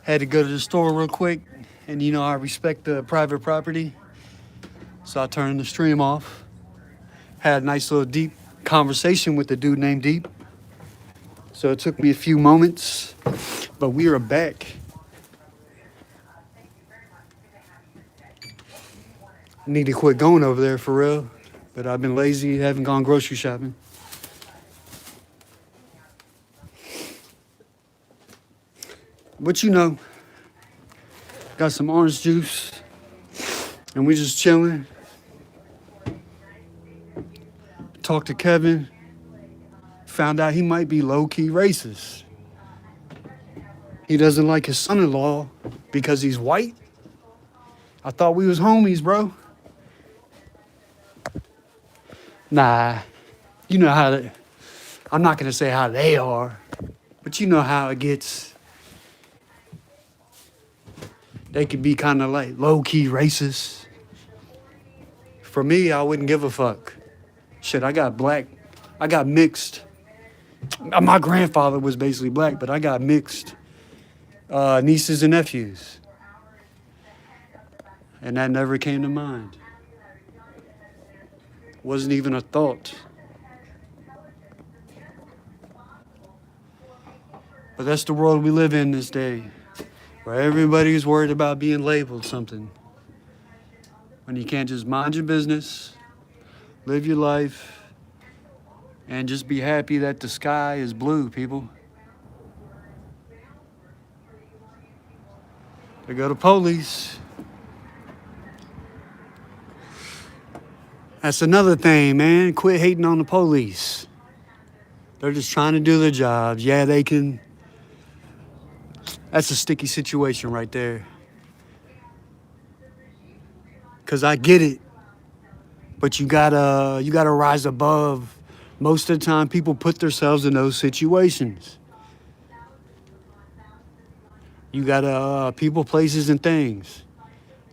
Had to go to the store real quick, and you know I respect the private property, so I turned the stream off. Had a nice little deep conversation with the dude named Deep. So it took me a few moments, but we are back. I need to quit going over there for real, but I've been lazy, haven't gone grocery shopping. But you know, got some orange juice, and we just chilling. Talked to Kevin, found out he might be low-key racist. He doesn't like his son-in-law because he's white. I thought we was homies, bro. Nah, you know how I'm not gonna say how they are, but you know how it gets. They could be kind of like low-key racist. For me, I wouldn't give a fuck. Shit, I got mixed. My grandfather was basically black, but I got mixed nieces and nephews. And that never came to mind. Wasn't even a thought. But that's the world we live in this day, where everybody's worried about being labeled something. When you can't just mind your business, live your life, and just be happy that the sky is blue, people. They go to police. That's another thing, man. Quit hating on the police. They're just trying to do their jobs. Yeah, they can. That's a sticky situation right there. Cause I get it, but you gotta rise above. Most of the time, people put themselves in those situations. You gotta people, places, and things.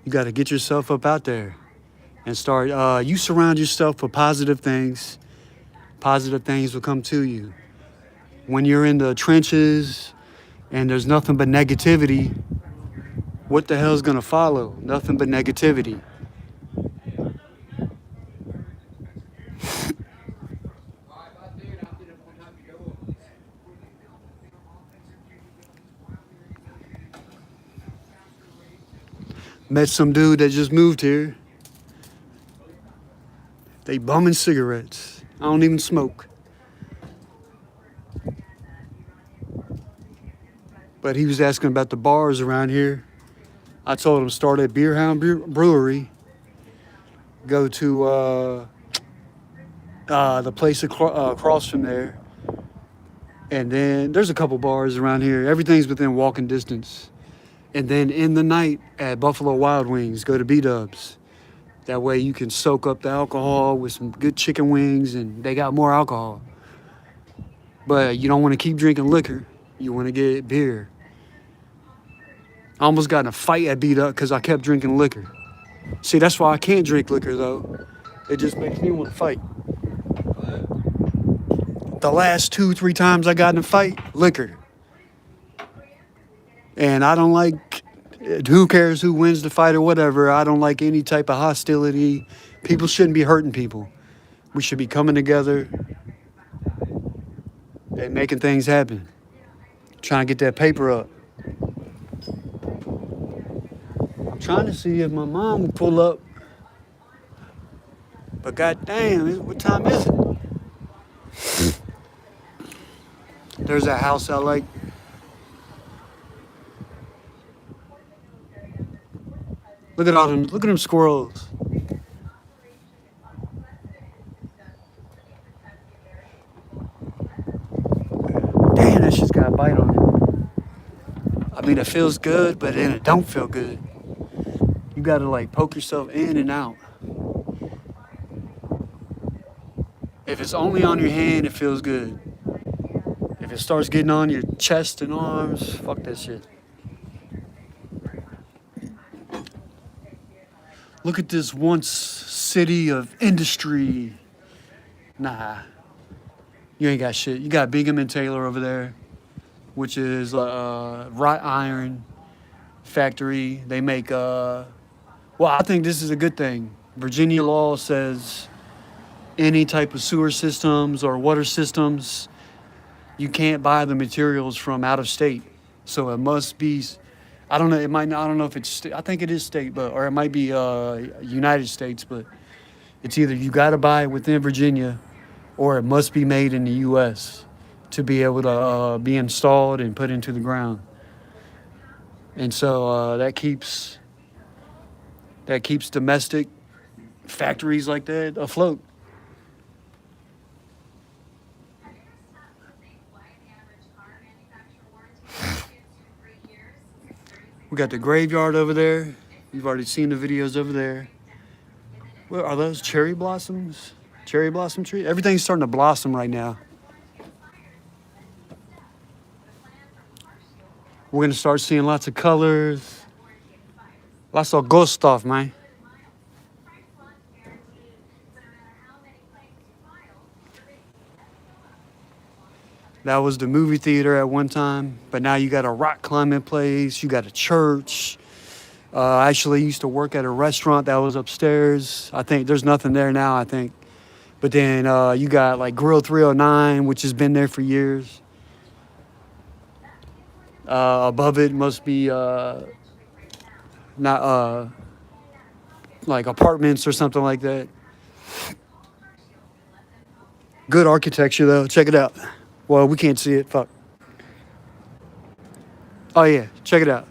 You gotta get yourself up out there and start. You surround yourself with positive things. Positive things will come to you. When you're in the trenches and there's nothing but negativity, what the hell's gonna follow? Nothing but negativity. Met some dude that just moved here. They bumming cigarettes. I don't even smoke. But he was asking about the bars around here. I told him start at Beerhound Brewery. Go to the place across from there. And then there's a couple bars around here. Everything's within walking distance. And then in the night at Buffalo Wild Wings, go to B-Dubs. That way you can soak up the alcohol with some good chicken wings, and they got more alcohol. But you don't want to keep drinking liquor. You want to get beer. I almost got in a fight at B-Dub because I kept drinking liquor. See, that's why I can't drink liquor, though. It just makes me want to fight. The last 2-3 times I got in a fight, liquor. And I don't like, who cares who wins the fight or whatever. I don't like any type of hostility. People shouldn't be hurting people. We should be coming together and making things happen. Trying to get that paper up. I'm trying to see if my mom will pull up. But goddamn, what time is it? There's that house I like. Look at them squirrels. Damn, that shit's got a bite on it. I mean, it feels good, but then it don't feel good. You gotta like poke yourself in and out. If it's only on your hand, it feels good. If it starts getting on your chest and arms, fuck that shit. Look at this once city of industry. Nah, you ain't got shit. You got Bingham and Taylor over there, which is wrought iron. factory. They make, well, I think this is a good thing. Virginia law says any type of sewer systems or water systems, you can't buy the materials from out of state. So it must be, I don't know, it might not, I don't know if it's, I think it is state, but, or it might be United States, but it's either you got to buy it within Virginia or it must be made in the U.S. to be able to be installed and put into the ground. And so that keeps domestic factories like that afloat. We got the graveyard over there. You've already seen the videos over there. What are those, cherry blossoms? Cherry blossom tree? Everything's starting to blossom right now. We're gonna start seeing lots of colors. Lots of good stuff, man. That was the movie theater at one time, but now you got a rock climbing place, you got a church. I actually used to work at a restaurant that was upstairs. I think there's nothing there now, I think. But then you got like Grill 309, which has been there for years. Above it must be not like apartments or something like that. Good architecture though, check it out. Well, we can't see it, fuck. Oh yeah, check it out.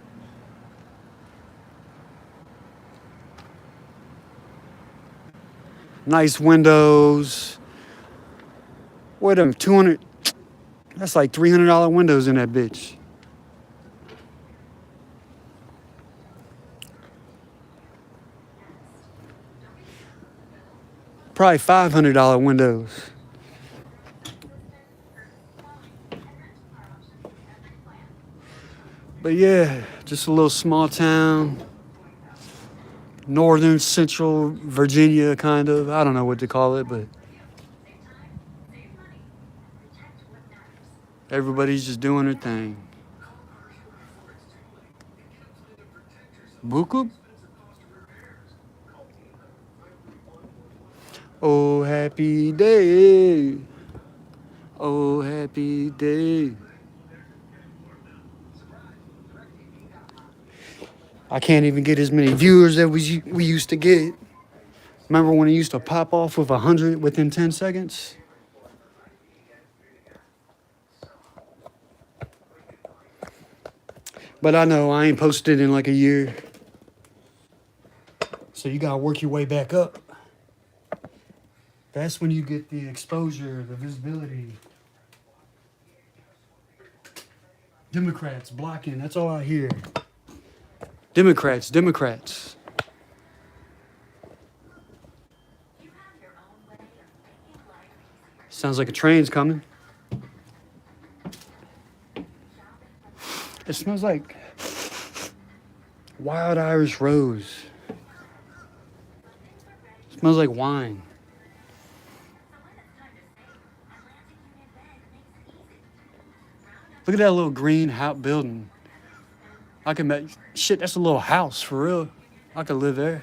Nice windows. Wait a minute, 200, that's like $300 windows in that bitch. Probably $500 windows. But yeah, just a little small town. Northern Central Virginia, kind of. I don't know what to call it, but everybody's just doing their thing. Buku? Oh, happy day. Oh, happy day. I can't even get as many viewers that we used to get. Remember when it used to pop off with 100 within 10 seconds? But I know I ain't posted in like a year. So you gotta work your way back up. That's when you get the exposure, the visibility. Democrats blocking, that's all I hear. Democrats. Sounds like a train's coming. It smells like wild Irish rose. It smells like wine. Look at that little green house building. I can make shit. That's a little house for real. I could live there.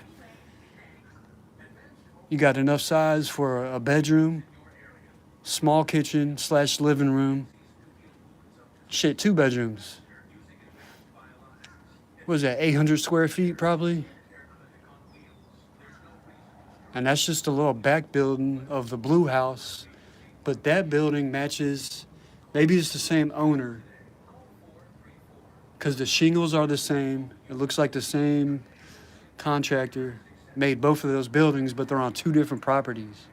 You got enough size for a bedroom, small kitchen / living room. Shit, 2 bedrooms. What is that? 800 square feet probably. And that's just a little back building of the blue house, but that building matches. Maybe it's the same owner. Because the shingles are the same. It looks like the same contractor made both of those buildings, but they're on 2 different properties.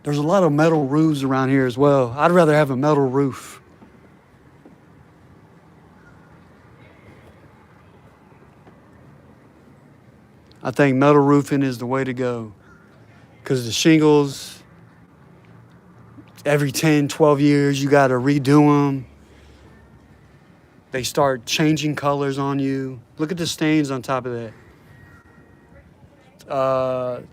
There's a lot of metal roofs around here as well. I'd rather have a metal roof. I think metal roofing is the way to go. Because the shingles, every 10, 12 years, you got to redo them. They start changing colors on you. Look at the stains on top of that.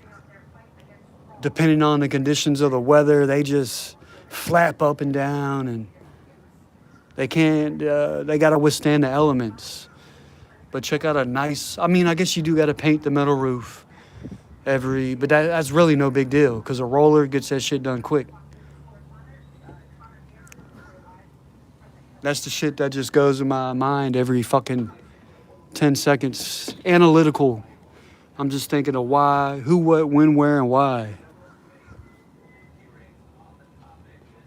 Depending on the conditions of the weather, they just flap up and down. And They can't. They gotta withstand the elements. But check out a nice. I mean, I guess you do gotta paint the metal roof but that's really no big deal because a roller gets that shit done quick. That's the shit that just goes in my mind every fucking 10 seconds. Analytical. I'm just thinking of why, who, what, when, where, and why.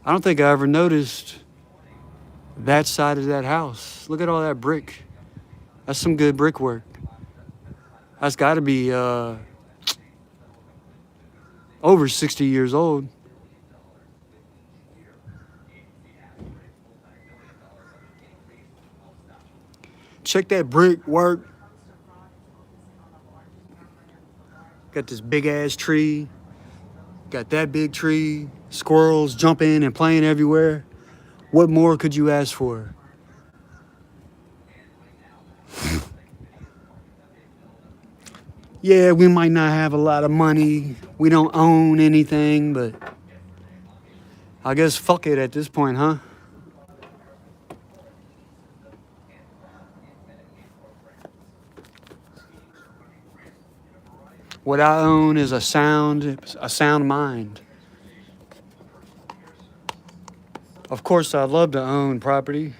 I don't think I ever noticed that side of that house. Look at all that brick. That's some good brickwork. That's got to be over 60 years old. Check that brickwork. Got this big ass tree. Got that big tree. Squirrels jumping and playing everywhere. What more could you ask for? Yeah, we might not have a lot of money. We don't own anything, but I guess fuck it at this point, huh? What I own is a sound mind. Of course, I'd love to own property.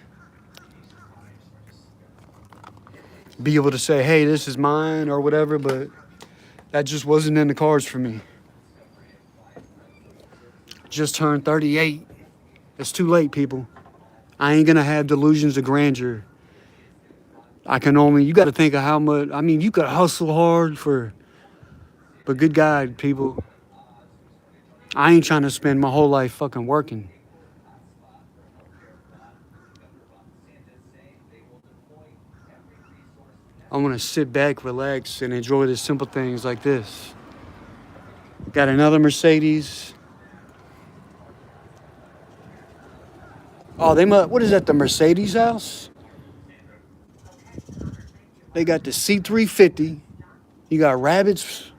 Be able to say, hey, this is mine or whatever, but that just wasn't in the cards for me. Just turned 38. It's too late, people. I ain't gonna have delusions of grandeur. You gotta think of how much, I mean, you could hustle hard but good God, people. I ain't trying to spend my whole life fucking working. I want to sit back, relax, and enjoy the simple things like this. Got another Mercedes. Oh, what is that, the Mercedes house? They got the C350. You got rabbits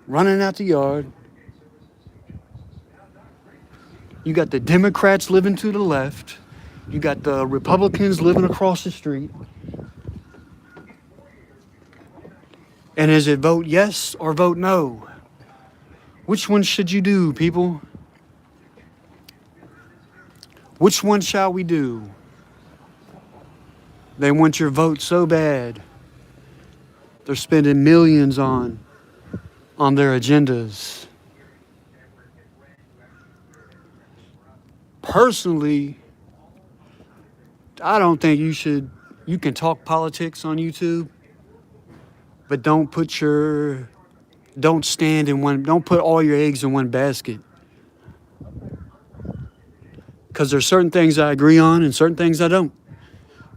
running out the yard. You got the Democrats living to the left. You got the Republicans living across the street. And is it vote yes or vote no? Which one should you do, people? Which one shall we do? They want your vote so bad. They're spending millions on their agendas. Personally, I don't think you can talk politics on YouTube, but don't put all your eggs in one basket. Because there's certain things I agree on and certain things I don't.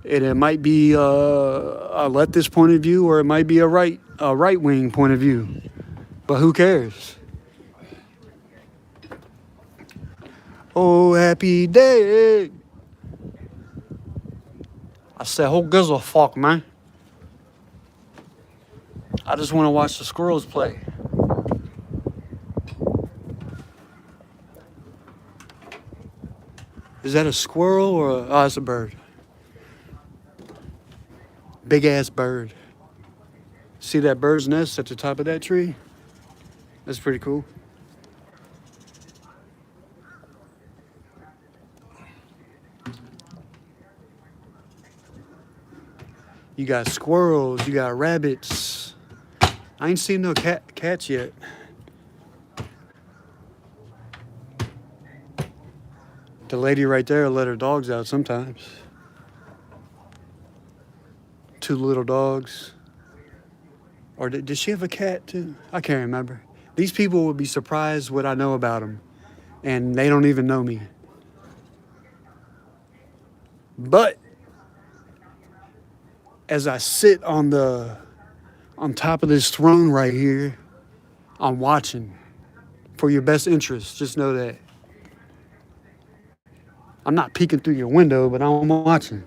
And it might be a leftist point of view or it might be a right-wing point of view. But who cares? Oh, happy day. I said, who gives a fuck, man? I just want to watch the squirrels play. Is that a squirrel or it's a bird? Big ass bird. See that bird's nest at the top of that tree? That's pretty cool. You got squirrels, you got rabbits. I ain't seen no cats yet. The lady right there let her dogs out sometimes. 2 little dogs. Or did she have a cat too? I can't remember. These people would be surprised what I know about them. And they don't even know me. But as I sit on top of this throne right here, I'm watching for your best interest. Just know that. I'm not peeking through your window, but I'm watching.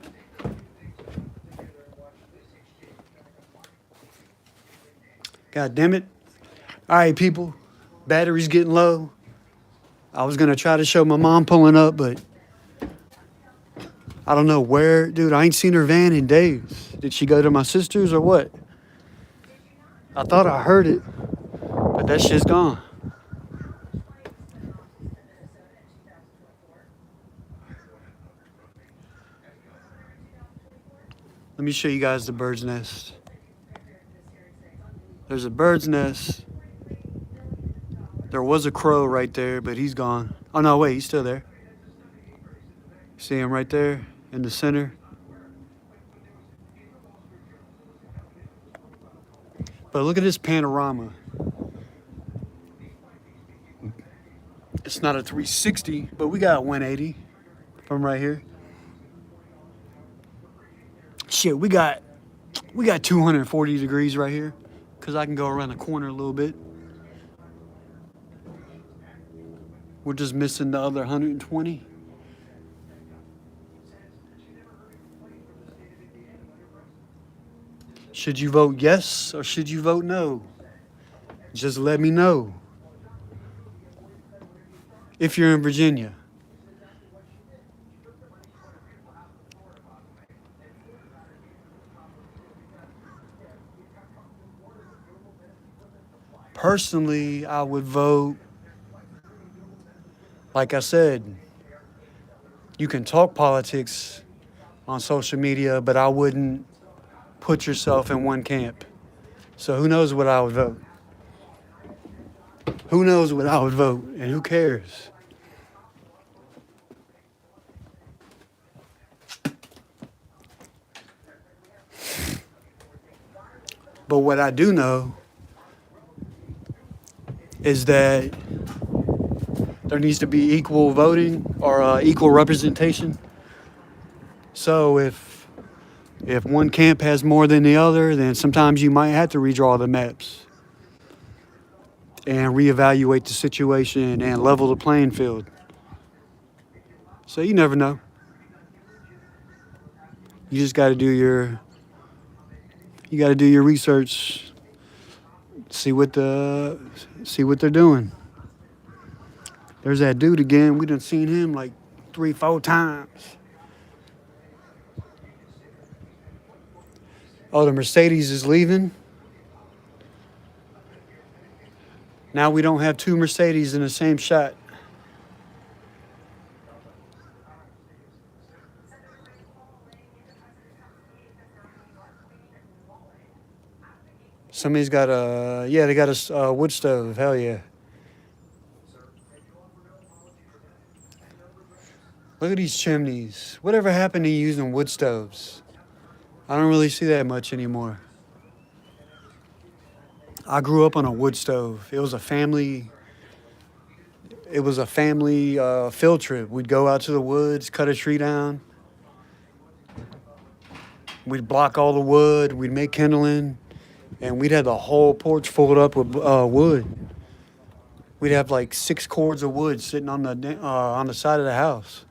God damn it. All right, people. Battery's getting low. I was going to try to show my mom pulling up, but I don't know where, dude. I ain't seen her van in days. Did she go to my sister's or what? I thought I heard it, but that shit's gone. Let me show you guys the bird's nest. There's a bird's nest. There was a crow right there, but he's gone. Oh no, wait, he's still there. See him right there in the center? But look at this panorama. It's not a 360, but we got 180 from right here. Shit, we got 240 degrees right here because I can go around the corner a little bit. We're just missing the other 120. Should you vote yes or should you vote no? Just let me know. If you're in Virginia. Personally, I would vote, like I said, you can talk politics on social media, but I wouldn't put yourself in one camp. So who knows what I would vote? Who knows what I would vote, and who cares? But what I do know is that there needs to be equal voting or equal representation. So if one camp has more than the other, then sometimes you might have to redraw the maps and reevaluate the situation and level the playing field. So you never know. You just got to do your research, see what they're doing. There's that dude again. We done seen him like 3-4 times. Oh, the Mercedes is leaving. Now we don't have two Mercedes in the same shot. Somebody's got they got a wood stove. Hell yeah. Look at these chimneys. Whatever happened to using wood stoves? I don't really see that much anymore. I grew up on a wood stove. It was a family field trip. We'd go out to the woods, cut a tree down. We'd block all the wood. We'd make kindling, and we'd have the whole porch filled up with wood. We'd have like 6 cords of wood sitting on the side of the house,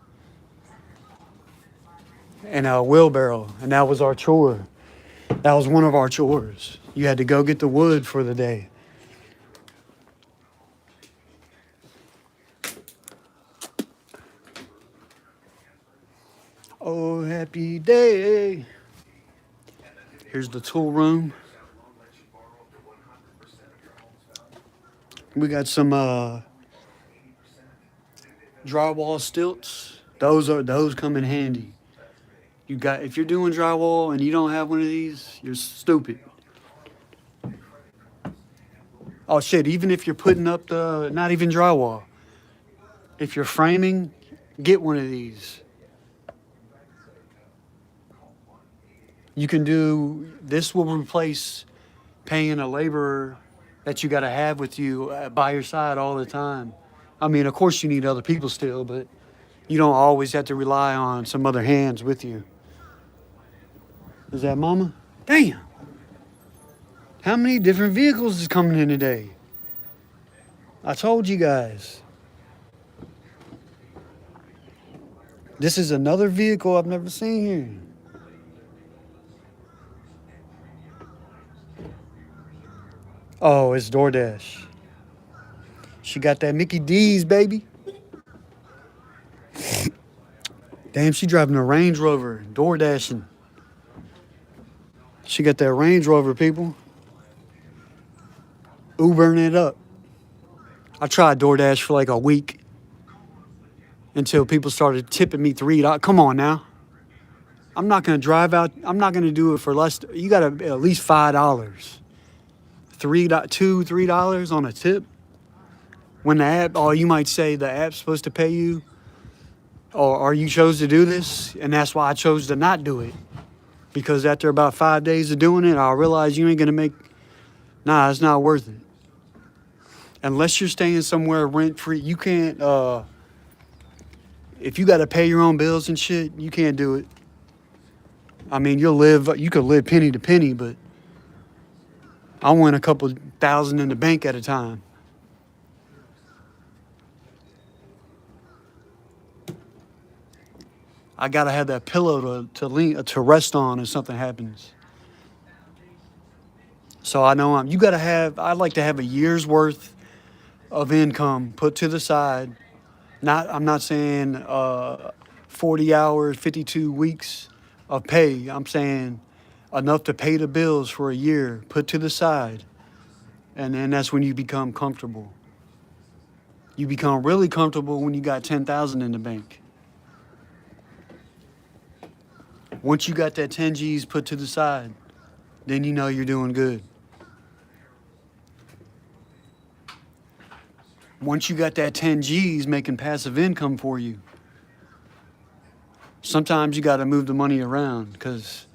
and a wheelbarrow, and that was our chore. That was one of our chores. You had to go get the wood for the day. Oh, happy day. Here's the tool room. We got some drywall stilts. Those come in handy. If you're doing drywall and you don't have one of these, you're stupid. Oh shit, even if you're putting up not even drywall. If you're framing, get one of these. This will replace paying a laborer that you got to have with you by your side all the time. I mean, of course you need other people still, but you don't always have to rely on some other hands with you. Is that mama? Damn. How many different vehicles is coming in today? I told you guys. This is another vehicle I've never seen here. Oh, it's DoorDash. She got that Mickey D's, baby. Damn, she driving a Range Rover, door dashing. She got that Range Rover, people. Ubering it up. I tried DoorDash for like a week until people started tipping me $3. Come on now. I'm not gonna drive out. I'm not gonna do it for less. You gotta at least $5. $3 on a tip. When the app, or you might say the app's supposed to pay you, or you chose to do this, and that's why I chose to not do it. Because after about 5 days of doing it, I realized you ain't gonna make. Nah, it's not worth it. Unless you're staying somewhere rent free, you can't. If you got to pay your own bills and shit, you can't do it. I mean, you could live penny to penny, but I want a couple thousand in the bank at a time. I gotta have that pillow to rest on if something happens. So I know I'd like to have a year's worth of income put to the side. I'm not saying 40 hours, 52 weeks of pay. I'm saying enough to pay the bills for a year, put to the side. And then that's when you become comfortable. You become really comfortable when you got 10,000 in the bank. Once you got that 10 G's put to the side, then you know you're doing good. Once you got that 10 G's making passive income for you, sometimes you got to move the money around because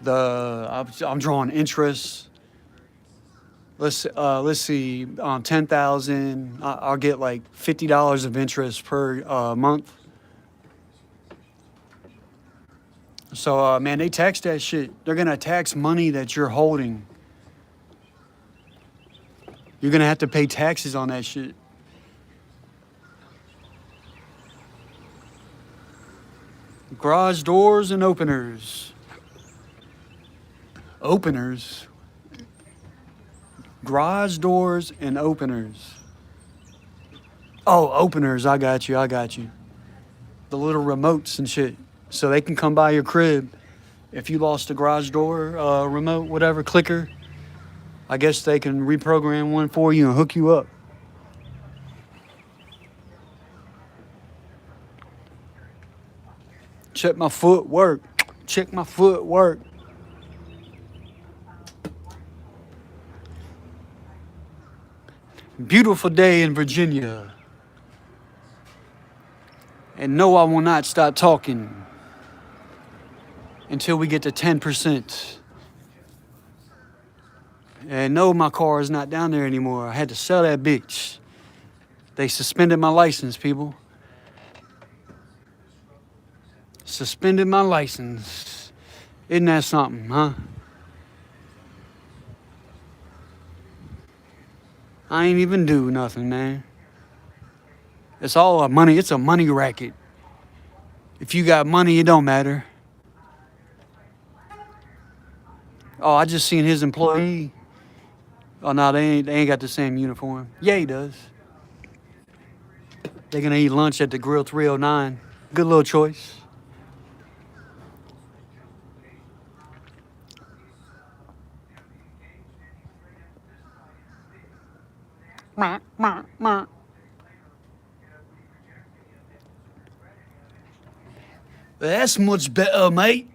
I'm drawing interest. Let's see, on 10,000, I'll get like $50 of interest per month. So, man, they tax that shit. They're going to tax money that you're holding. You're going to have to pay taxes on that shit. Garage doors and openers. Openers. Garage doors and openers. Oh, openers. I got you. The little remotes and shit. So they can come by your crib. If you lost a garage door remote, whatever, clicker, I guess they can reprogram one for you and hook you up. Check my footwork. Beautiful day in Virginia. And no, I will not stop talking until we get to 10%. And no, my car is not down there anymore. I had to sell that bitch. They suspended my license, people. Suspended my license. Isn't that something, huh? I ain't even do nothing, man. It's all money. It's a money racket. If you got money, it don't matter. Oh, I just seen his employee. Oh, no, they ain't got the same uniform. Yeah, he does. They're going to eat lunch at the Grill 309. Good little choice. That's much better, mate.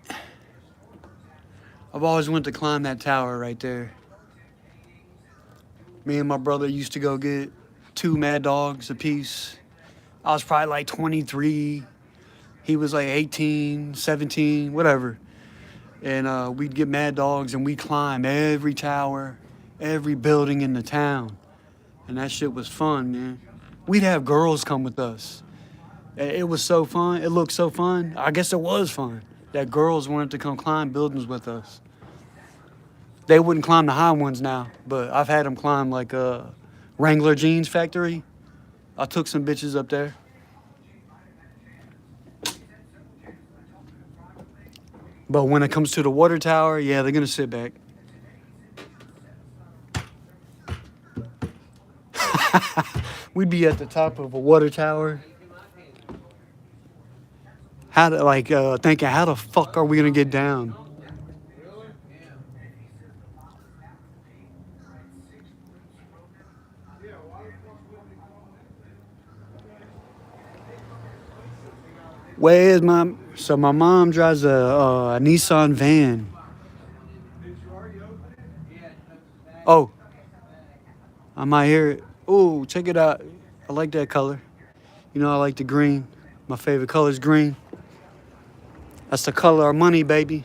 I've always wanted to climb that tower right there. Me and my brother used to go get 2 Mad Dogs apiece. I was probably like 23. He was like 18, 17, whatever. And we'd get Mad Dogs and we'd climb every tower, every building in the town. And that shit was fun, man. We'd have girls come with us. It was so fun. It looked so fun. I guess it was fun that girls wanted to come climb buildings with us. They wouldn't climb the high ones now, but I've had them climb like a Wrangler Jeans Factory. I took some bitches up there. But when it comes to the water tower, yeah, they're gonna sit back. We'd be at the top of a water tower. thinking, how the fuck are we gonna get down? Where's my mom drives a Nissan van. Oh, I might hear it. Oh, check it out. I like that color. You know, I like the green. My favorite color is green. That's the color of money, baby.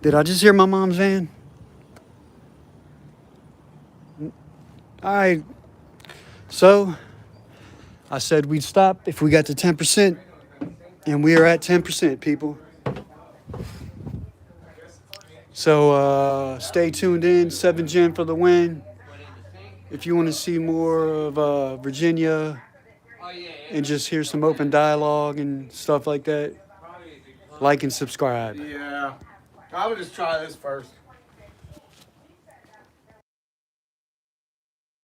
Did I just hear my mom's van? All right. So I said we'd stop if we got to 10%, and we are at 10%, people. So stay tuned in. 7 Gen for the win. If you want to see more of Virginia and just hear some open dialogue and stuff like that, like and subscribe. Yeah. I would just try this first.